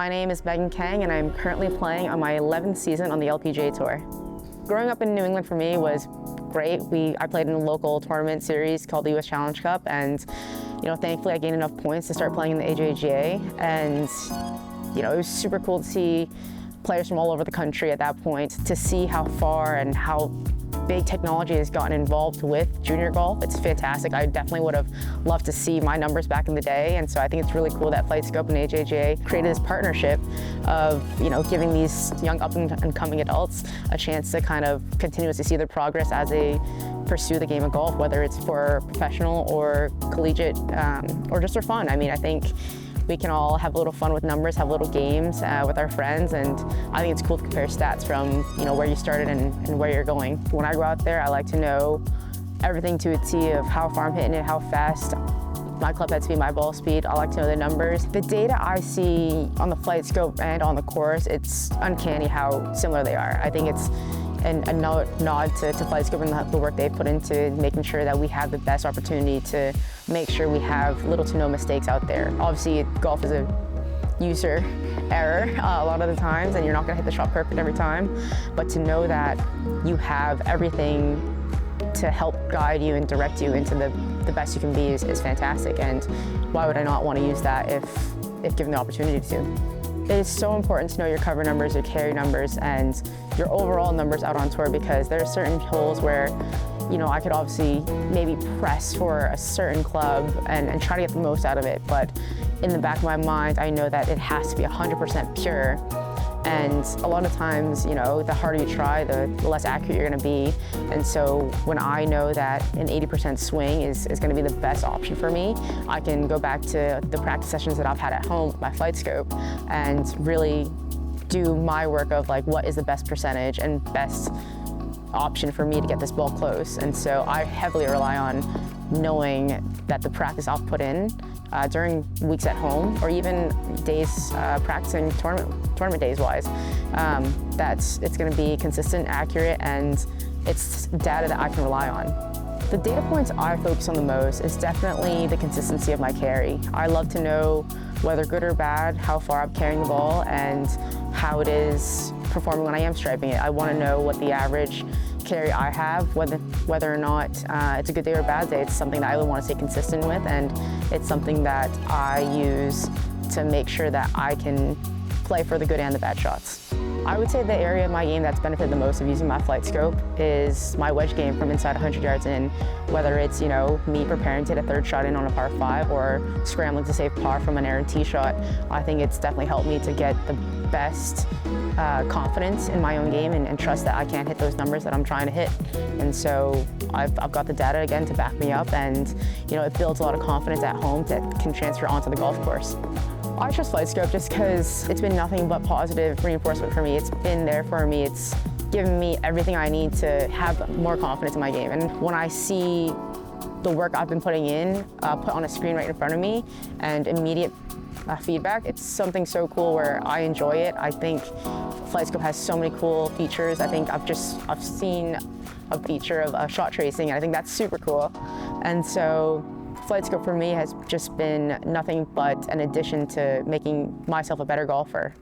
My name is Megan Khang and I'm currently playing on my 11th season on the LPGA Tour. Growing up in New England for me was great. I played in a local tournament series called the US Challenge Cup, and thankfully I gained enough points to start playing in the AJGA, and it was super cool to see players from all over the country at that point, to see how far and how big technology has gotten involved with junior golf. It's fantastic. I definitely would have loved to see my numbers back in the day, and so I think it's really cool that FlightScope and AJGA created this partnership of giving these young up-and-coming adults a chance to kind of continuously see their progress as they pursue the game of golf, whether it's for professional or collegiate or just for fun. I mean, I think we can all have a little fun with numbers, have little games with our friends, and I think it's cool to compare stats from where you started and where you're going. When I go out there, I like to know everything to a T of how far I'm hitting it, how fast my club head speed, my ball speed. I like to know the numbers. The data I see on the FlightScope and on the course, it's uncanny how similar they are. I think it's a nod to FlightScope and the work they've put into making sure that we have the best opportunity to make sure we have little to no mistakes out there. Obviously, golf is a user error a lot of the times, and you're not going to hit the shot perfect every time, but to know that you have everything to help guide you and direct you into the best you can be is fantastic, and why would I not want to use that if given the opportunity to? It is so important to know your cover numbers, your carry numbers, and your overall numbers out on tour, because there are certain holes where I could obviously maybe press for a certain club and try to get the most out of it, but in the back of my mind, I know that it has to be 100% pure. And a lot of times, the harder you try, the less accurate you're going to be. And so when I know that an 80% swing is going to be the best option for me, I can go back to the practice sessions that I've had at home with my FlightScope and really do my work of what is the best percentage and best option for me to get this ball close. And so I heavily rely on knowing that the practice I'll put in during weeks at home, or even days practicing tournament days wise, it's going to be consistent, accurate, and it's data that I can rely on. The data points I focus on the most is definitely the consistency of my carry. I love to know, whether good or bad, how far I'm carrying the ball and how it is performing when I am striping it. I want to know what the average carry I have, whether or not it's a good day or a bad day. It's something that I would want to stay consistent with, and it's something that I use to make sure that I can play for the good and the bad shots. I would say the area of my game that's benefited the most of using my FlightScope is my wedge game from inside 100 yards in, whether it's me preparing to hit a third shot in on a par 5 or scrambling to save par from an errant tee shot. I think it's definitely helped me to get the best confidence in my own game and trust that I can hit those numbers that I'm trying to hit. And so I've got the data again to back me up, and it builds a lot of confidence at home that can transfer onto the golf course. I trust FlightScope just because it's been nothing but positive reinforcement for me. It's been there for me. It's given me everything I need to have more confidence in my game. And when I see the work I've been putting in put on a screen right in front of me and immediate feedback, it's something so cool where I enjoy it. I think FlightScope has so many cool features. I think I've seen a feature of shot tracing, and I think that's super cool. And so FlightScope for me has just been nothing but an addition to making myself a better golfer.